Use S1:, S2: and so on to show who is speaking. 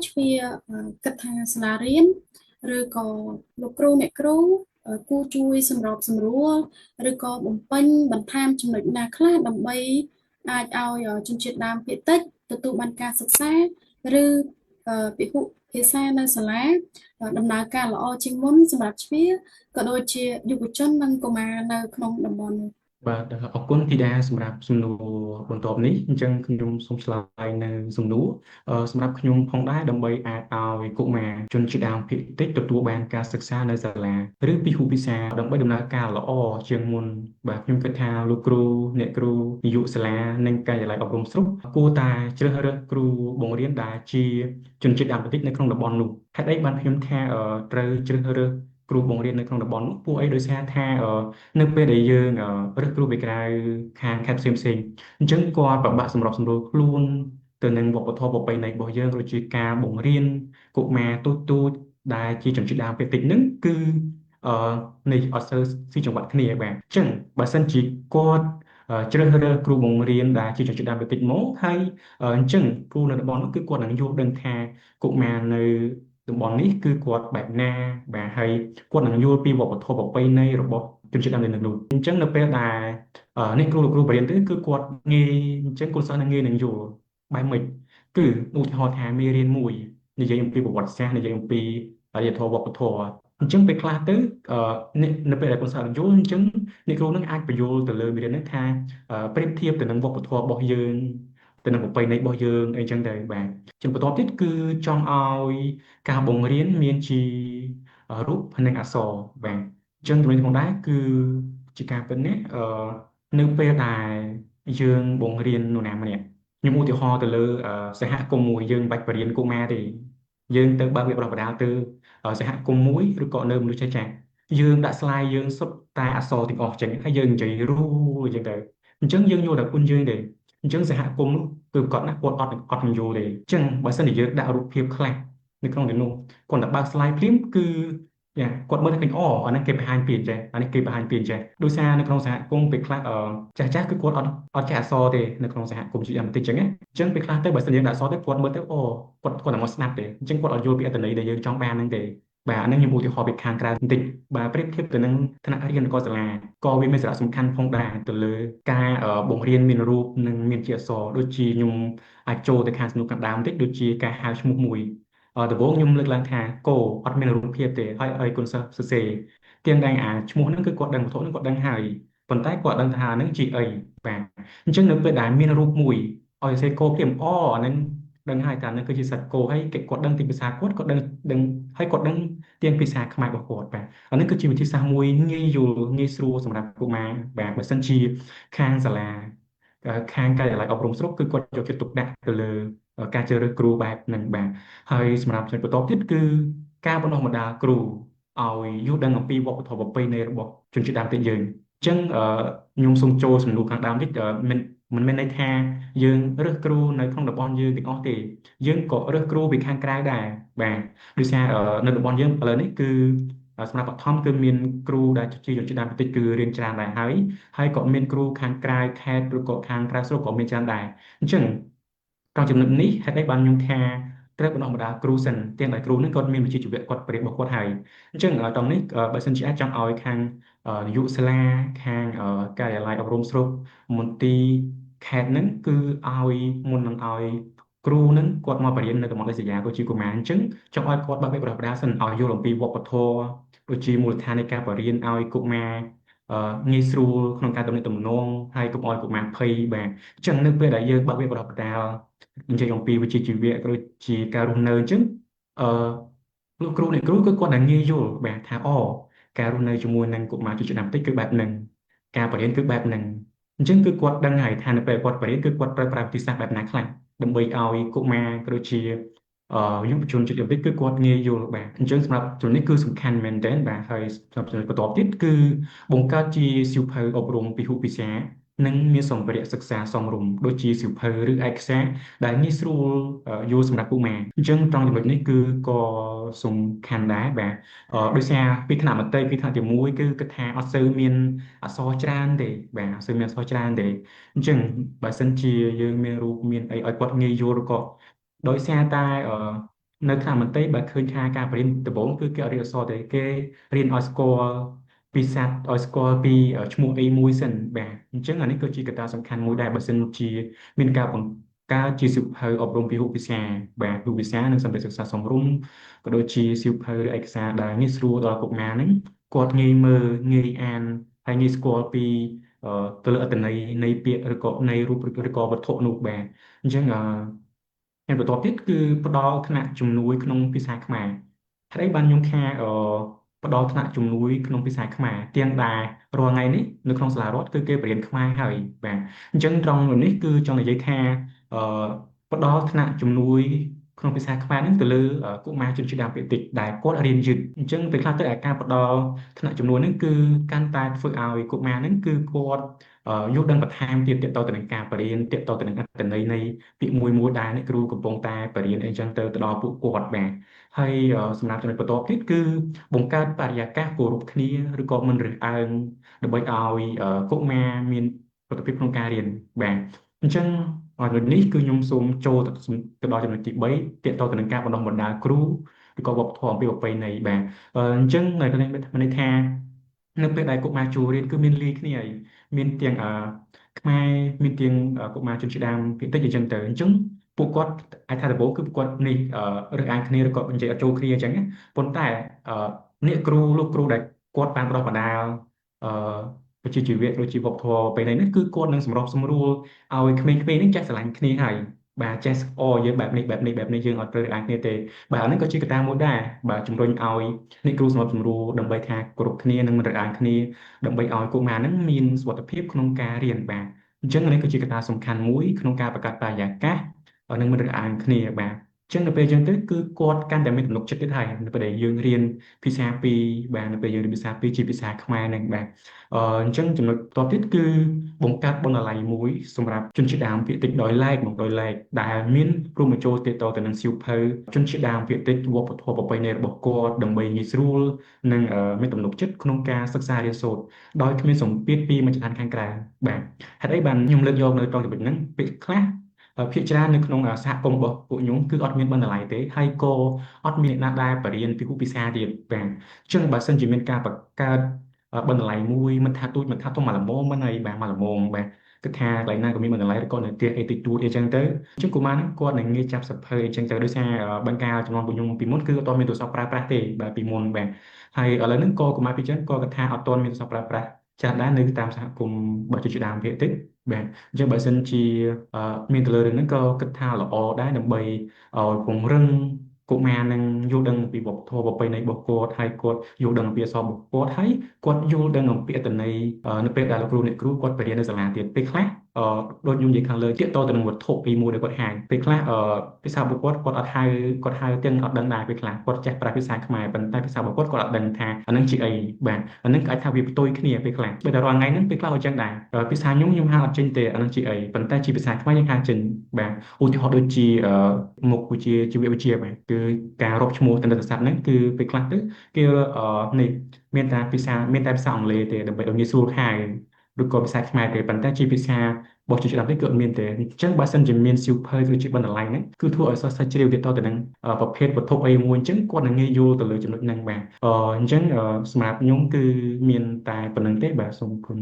S1: ជ្វាគិតថាសាលារៀនឬក៏លោកគ្រូអ្នកគ្រូគួរជួយសម្របសម្រួលឬក៏បំពេញបន្ថែមចំណុចណាខ្លះដើម្បីអាចឲ្យជនជាតិដើមភាគតិចទទួលបានការសិក្សាឬពហុភាសានៅសាលាដំណើរការល្អជាងមុនសម្រាប់ជ្វាក៏ដូចជាយុវជននិងកុមារនៅក្នុងតំបន់នោះ
S2: បាទអរគុណធីតាសម្រាប់សំណួរបន្ទាប់នេះអញ្ចឹងខ្ញុំសូមឆ្លើយនៅសំណួរសម្រាប់ខ្ញុំផងដែរដើម្បីអាចឲ្យកុមារជនជាតិដើមភាគតិចទទួលបានការសិក្សានៅសាលាឬពិហុភាសាដើម្បីដំណើរការល្អជាងមុនបាទខ្ញុំគិតថាលោកគ្រូអ្នកគ្រូនាយកសាលានិងការិយាល័យអប់រំស្រុកគួរតែជ្រើសរើសគ្រូបង្រៀនដែលជាជនជាតិដើមភាគតិចនៅក្នុងតំបន់នោះហេតុអីបានខ្ញុំថាត្រូវជ្រើសរើសគ្រូបង្រៀននៅក្នុងតំបន់នោះពួកអីដោយសារថានៅពេលដែលយើងរើសគ្រូពីក្រៅខាងខេត្តផ្សេងអញ្ចឹងគាត់ពិបាកសម្របសម្រួលខ្លួនទៅនឹងវប្បធម៌ប្រពៃណីរបស់យើងដូចជាការបង្រៀនកុមារទូចដែលជាជនជាតិដើមភាគតិចហ្នឹងគឺអឺនេះអត់សូវស៊ីចង្វាក់គ្នាបាទអញ្ចឹងបើសិនជាគាត់ជ្រើសរើសគ្រូបង្រៀនដែលជាជនជាតិដើមភាគតិចមកហើយអញ្ចឹងគ្រូនៅតំបន់នោះគឺគាត់នឹងយល់ដឹងថាកុមារនៅតំបន់នេះគឺគាត់បែបណាបាទហើយគាត់នឹងយល់ពីវប្បធម៌ប្រពៃណីរបស់ជនជាតិដើមនៅនោះអញ្ចឹងនៅពេលដែលនេះគ្រូលោកគ្រូបរិញ្ញាទៅគឺគាត់ងាយអញ្ចឹងគូសិស្សនឹងងាយនឹងយល់បែបម៉េចគឺឧទាហរណ៍ថាមេរៀនមួយនិយាយអំពីប្រវត្តិសាស្ត្រនិយាយអំពីអរិយធម៌វប្បធម៌អញ្ចឹងពេលខ្លះទៅនៅពេលដែលកូនសិស្សយល់អញ្ចឹងអ្នកគ្រូនឹងអាចបញ្យល់ទៅលើមេរៀនហ្នឹងថាប្រៀបធៀបទៅនឹងវប្បធម៌របស់យើងទៅនឹងប្រពៃណីរបស់យើងអីចឹងទៅបាទជាបន្តទៀតគឺចង់ឲ្យការបង្រៀនមានជារូបនិងអក្សរបាទអញ្ចឹងចំណុចផងដែរគឺជាការពិតណាស់នៅពេលដែលយើងបង្រៀននរណាម្នាក់ខ្ញុំឧទាហរណ៍ទៅលើសហគមន៍មួយយើងមិនបាច់បរៀនកុមារទេយើងទៅបើកវគ្គបណ្ដុះបណ្ដាលទៅសហគមន៍មួយឬក៏នៅមនុស្សចាស់យើងដាក់ស្លាយយើងសុទ្ធតែអក្សរទាំងអស់ចឹងហើយយើងនិយាយរួចឹងទៅអញ្ចឹងយើងយល់តែគុណយើងទេអញ្ចឹងសហគមន៍នោះគឺគាត់ណាគាត់អត់នឹងយល់ទេអញ្ចឹងបើសិនជាយើងដាក់រូបភាពខ្លះនៅក្នុងទីនោះគាត់តែបើកស្លាយភ្លាមគឺយ៉ាគាត់មើលទៅឃើញអូអានេះគេបង្ហាញពីអញ្ចេះអានេះគេបង្ហាញពីអញ្ចេះដោយសារនៅក្នុងសហគមន៍ពេលខ្លះចាស់គឺគាត់អត់ចេះអក្សរទេនៅក្នុងសហគមន៍ជាយ៉ាងបន្តិចអញ្ចឹងណាអញ្ចឹងពេលខ្លះទៅបើសិនយើងដាក់អក្សរទៅគាត់មើលទៅអូគាត់តែមកស្ដាប់ទេអញ្ចឹងគាត់អត់យល់ពីអត្ថន័យដែលយើងចង់បានហ្នឹងទេបាទអានេះខ្ញុំឧទាហរណ៍ពីខាងក្រៅបន្តិចបាទប្រៀបធៀបទៅនឹងថ្នាក់រៀនក៏សាលាក៏វាមានសារៈសំខាន់ផងដែរទៅលើការបង្រៀនមានរូបនិងមានជាអក្សរដូចជាខ្ញុំអាចចូលទៅខាងសំណួរខាងដើមបន្តិចដូចជាការហៅឈ្មោះមួយដំបូងខ្ញុំលើកឡើងថាគោអត់មានរូបភាពទេហើយឲ្យគុណសិស្សសរសេរទាំងដែលឈ្មោះហ្នឹងគឺគាត់ដឹងវត្ថុហ្នឹងគាត់ដឹងហើយប៉ុន្តែគាត់ដឹងថាហ្នឹងជាអីបាទអញ្ចឹងនៅពេលដែលមានរូបមួយឲ្យសរសេរគោភ្លាមអាហ្នឹងដឹងហើយថាហ្នឹងគឺជាសត្វគោហើយគាត់ដឹងទីភាសាគាត់ដឹងហើយគាត់ដឹងទាំងភាសាខ្មែររបស់គាត់បាទអានេះគឺជាវិធីសាស្ត្រមួយងាយយល់ងាយស្រួលសម្រាប់កុមារបាទបើសិនជាខាងសាលាខាងការិយាល័យអប់រំស្រុកគឺគាត់យកចិត្តទុកដាក់ទៅលើការជ្រើសរើសគ្រូបែបហ្នឹងបាទហើយសម្រាប់ចំណុចបន្តទៀតគឺការបណ្ដុះបណ្ដាលគ្រូឲ្យយល់ដឹងអំពីវប្បធម៌ប្រពៃណីរបស់ជនជាតិដើមភាគយើងអញ្ចឹងខ្ញុំសូមចូលសំណួរខាងដើមតិចមិនមែនន័យថាយើងរើសគ្រូនៅក្នុងតំបន់យើងទាំងអស់ទេយើងក៏រើសគ្រូពីខាងក្រៅដែរបាទដោយសារនៅតំបន់យើងឥឡូវនេះគឺសម្រាប់បឋមគឺមានគ្រូដែលជាជនជាតិដើមភាគតិចគឺរៀនច្រើនដែរហើយក៏មានគ្រូខាងក្រៅខេត្តឬក៏ខាងក្រៅស្រុកក៏មានច្រើនដែរអញ្ចឹងក្នុងចំណុចនេះហេតុអីបានខ្ញុំថាត្រូវបណ្ដុះបណ្ដាលគ្រូសិនទាំងដែលគ្រូនឹងគាត់មានវិជ្ជាជីវៈគាត់ប្រៀបរបស់គាត់ហើយអញ្ចឹងតรงនេះបើសិនជាអាចចង់ឲ្យខាងនាយកសាលាខាងការិយាល័យអប់រំស្រុកមន្ទីរខេត្តហ្នឹងគឺឲ្យមុននឹងឲ្យគ្រូហ្នឹងគាត់មកបរៀននៅតំបន់ដាច់ស្រយាលក៏ជាកុមារអញ្ចឹងចង់ឲ្យគាត់បើកវគ្គបណ្ដុះបណ្ដាលសិនឲ្យយល់អំពីវប្បធម៌ដូចជាមូលដ្ឋាននៃការបរៀនឲ្យកុមារងាយស្រួលក្នុងការទំនាក់ទំនងហើយកុំឲ្យកុមារភ័យបាទអញ្ចឹងនៅពេលដែលយើងបើកវគ្គបណ្ដុះបណ្ដាលនិយាយអំពីវិជ្ជាជីវៈក៏ដូចជាការរស់នៅអញ្ចឹងអឺលោកគ្រូអ្នកគ្រូគឺគាត់តែងាយយល់បាទថាការរស់នៅជាមួយនឹងកុមារជាឆ្នាំតិចគឺបែបហ្នឹងការបរិញ្ញាគឺបែបហ្នឹងអញ្ចឹងគឺគាត់ដឹងហើយថានៅពេលគាត់បរិញ្ញាគឺគាត់ប្រើប្រាស់វិធីសាស្ត្របែបណាខ្លះដើម្បីឲ្យកុមារក៏ដូចជាយុវជនជាជំនិតគឺគាត់ងាយយល់បាទអញ្ចឹងសម្រាប់ជំនិតគឺសំខាន់មែនទែនបាទហើយសម្រាប់ជំនិតបន្ទាប់ទៀតគឺបង្កើតជាសៀវភៅអប់រំពិហុភាសានិងមានសម្ភារៈសិក្សាសមរម្យដូចជាសៀវភៅឬឯកសារដែលងាយស្រួលយល់សម្រាប់កុមារអញ្ចឹងត្រង់ចំណុចនេះគឺក៏សំខាន់ដែរបាទដោយសារពីថ្នាក់មត្តេយ្យពីថ្នាក់ទី1គឺគិតថាអត់សូវមានអក្សរច្រើនទេបាទអត់សូវមានអក្សរច្រើនទេអញ្ចឹងបើសិនជាយើងមានរូបមានអីឲ្យគាត់ងាយយល់ក៏ដោយសារតែ នៅថ្នាក់មន្ត្រីបើឃើញថាការបរៀនដំបូងគឺគេអត់រៀនអក្សរទេគេរៀនឲ្យស្គាល់ពីសត្វឲ្យស្គាល់ពីឈ្មោះអីមួយសិនបាទអញ្ចឹងអានេះក៏ជាកត្តាសំខាន់មួយដែរបើសិនជាមានការបង្កើតជាសៀវភៅអប់រំពីរោគភាសាបាទរូបភាសានិងសម្ភារៈសិក្សាសមរម្យក៏ដូចជាសៀវភៅឬឯកសារដែលងាយស្រួលដល់កុមារហ្នឹងគាត់ងាយមើលងាយអានហើយងាយស្គាល់ពីទៅលើអត្ថន័យនៃពាក្យឬក៏នៃរូបឬក៏វត្ថុនោះបាទអញ្ចឹងហើយបន្ទាប់ទៀតគឺផ្ដល់ថ្នាក់ជំនួយក្នុងភាសាខ្មែរហេតុអីបានខ្ញុំថាផ្ដល់ថ្នាក់ជំនួយក្នុងភាសាខ្មែរទាំងដែលរាល់ថ្ងៃនេះនៅក្នុងសាលារដ្ឋគឺគេបរៀនខ្មែរហើយបាទអញ្ចឹងត្រង់នេះគឺចង់និយាយថាអឺផ្ដល់ថ្នាក់ជំនួយក្នុងភាសាខ្មែរហ្នឹងទៅលើកុមារជនជាតិដើមភាគតិចដែលគាត់រៀនយឺតអញ្ចឹងពេលខ្លះទៅអាការផ្ដល់ថ្នាក់ជំនួយហ្នឹងគឺកាន់តែធ្វើឲ្យកុមារហ្នឹងគឺគាត់យល់ដឹងបន្ថែមទៀតទាក់ទងទៅនឹងការបរៀនទាក់ទងទៅនឹងអត្ថន័យនៃពាក្យមួយដែលអ្នកគ្រូកំពុងតែបរៀនអីចឹងទៅដល់ពួកគាត់បាទហើយសម្រាប់ចំណុចបន្ទាប់ទៀតគឺបង្កើតបរិយាកាសគោរពគ្នាឬក៏មិនរើសអើងដើម្បីឲ្យកុមារមានប្រតិភិបក្នុងការរៀនបាទអញ្ចឹងចំណុចនេះគឺខ្ញុំសូមចូលទៅដល់ចំណុចទី3ទាក់ទងទៅនឹងការបណ្ដុះបណ្ដាលគ្រូឬក៏វប្បធម៌អំពីប្រពៃណីបាទអញ្ចឹងនៅកន្លែងមានន័យថានៅពេលដែលកុមារចូលរៀនគឺមានលាយគ្នាហើយមានទាំងខ្មែរមានទាំងកុមារជនជាតិដើមភាគតិចអញ្ចឹងទៅអញ្ចឹងពួកគាត់អាចថាដំបូងគឺពួកគាត់នេះរើសអើងគ្នាឬក៏និយាយអត់ចូលគ្នាអញ្ចឹងណាប៉ុន្តែអឺអ្នកគ្រូលោកគ្រូដែលគាត់បានបណ្ដុះបណ្ដាលអឺវិជ្ជាជីវៈឬជីវវប្បធម៌ពេលនេះគឺគាត់នឹងសម្របសម្រួលឲ្យក្មេងៗនេះចេះស្រឡាញ់គ្នាហើយបាទចេះយើងបែបនេះយើងអត់ត្រូវអានគ្នាទេបាទអានេះក៏ជាកត្តាមួយដែរបាទជំរុញឲ្យអ្នកគ្រូសម្របសម្រួលដើម្បីថាគោរពគ្នានិងមិនរើសអើងគ្នាដើម្បីឲ្យកុមារហ្នឹងមានសុវត្ថិភាពក្នុងការរៀនបាទអញ្ចឹងនេះគឺជាកត្តាសំខាន់មួយក្នុងការបង្កើតបរិយាកាសនិងមិនរើសអើងគ្នាបាទអញ្ចឹងនៅពេលអញ្ចឹងទៅគឺគាត់កាន់តែមានទំនុកចិត្តទៀតហើយនៅពេលដែលយើងរៀនភាសាពីរបាទនៅពេលយើងរៀនភាសាពីរជាភាសាខ្មែរហ្នឹងបាទអញ្ចឹងចំណុចបន្ទាប់ទៀតគឺបង្កើតបណ្ណាល័យមួយសម្រាប់ជនជាតិដើមភាគតិចដោយឡែកមកដោយឡែកដែលមានរួមបញ្ចូលទាក់ទងទៅនឹងសៀវភៅជនជាតិដើមភាគតិចវប្បធម៌ប្រពៃណីរបស់គាត់ដើម្បីងាយស្រួលនិងមានទំនុកចិត្តក្នុងការសិក្សារៀនសូត្រដោយគ្មានសម្ពាធពីមជ្ឈដ្ឋានខាងក្រៅបាទហេតុអីបានខ្ញុំលើកយកនៅត្រង់ចំណុចហ្នឹងពេលខ្លះភាគច្រើននៅក្នុងសហគមន៍របស់ពួកខ្ញុំគឺអត់មានបណ្ណាល័យទេហើយក៏អត់មានអ្នកណាដែលបរៀនពីភាសាទៀតបាទអញ្ចឹងបើសិនជាមានការបង្កើតបណ្ណាល័យមួយមិនថាទូចមិនថាធំមកល្មមមិនអីបាទមកល្មមបាទគឺថាកន្លែងណាក៏មានបណ្ណាល័យឬក៏នៅផ្ទះអីតិចតួចអីចឹងទៅអញ្ចឹងកុមារហ្នឹងគាត់នឹងងាយចាប់សភៅអីចឹងទៅដោយសារបង្ការចំនួនពួកខ្ញុំពីមុនគឺអត់មានទូរស័ព្ទប្រើប្រាស់ទេបាទពីមុនបាទហើយឥឡូវហ្នឹងក៏កុមារពីចឹងក៏គាត់ថាអត់ទាន់មានទូរស័ព្ទប្រើប្រាស់ចាស់ដែរនៅតាមសហគមន៍របស់ជនជាតិដើមភាគតិចបាទអញ្ចឹងបើសិនជាមានទៅលើរឿងហ្នឹងក៏គិតថាល្អដែរដើម្បីឲ្យពង្រឹងកុមារនឹងយល់ដឹងពីវប្បធម៌ប្រពៃណីរបស់គាត់ហើយគាត់យល់ដឹងអំពីអក្សររបស់គាត់ហើយគាត់យល់ដឹងអំពីអត្ថន័យនៅពេលដែលលោកគ្រូអ្នកគ្រូគាត់បរៀននៅសាលាទៀតពេលខ្លះដូចខ្ញុំនិយាយខាងលើទាក់ទងទៅនឹងវត្ថុពីមួយដែលគាត់ហៅពេលខ្លះភាសារបស់គាត់អត់ហៅគាត់ហៅទាំងអត់ដឹងដែរពេលខ្លះគាត់ចេះប្រើភាសាខ្មែរប៉ុន្តែភាសារបស់គាត់អត់ដឹងថាអានឹងជាអីបាទអានឹងអាចថាវាផ្ទុយគ្នាពេលខ្លះពេលតែរាល់ថ្ងៃហ្នឹងពេលខ្លះក៏ចឹងដែរភាសាខ្ញុំហៅអត់ចេញទេអានឹងជាអីប៉ុន្តែជាភាសាខ្មែរយើងហៅចេញបាទឧទាហរណ៍ដូចជាមុខវិជ្ជាជីវវិទ្យាបាទគឺការរាប់ឈ្មោះទិដ្ឋាសាស្ត្រហ្នឹងគឺពេលខ្លះទៅគេនេះមានតែភាសាអង់គ្លេសទេដើម្បីឲ្យងាយស្រួលហៅឬក៏ភាសាខ្មែរទេប៉ុន្តែជាភាសារបស់ជនជាតិដើមទេគឺអត់មានទេអញ្ចឹងបើសិនជាមានសៀវភៅឬជាបណ្ណាល័យហ្នឹងគឺធ្វើឲ្យសិស្សស្រាវជ្រាវទាក់ទងទៅនឹងប្រភេទវត្ថុអីមួយអញ្ចឹងគាត់នឹងងាយយល់ទៅលើចំណុចហ្នឹងបាទអញ្ចឹងសម្រាប់ខ្ញុំគឺមានតែប៉ុណ្្នឹងទេបាទសូមអរគុណ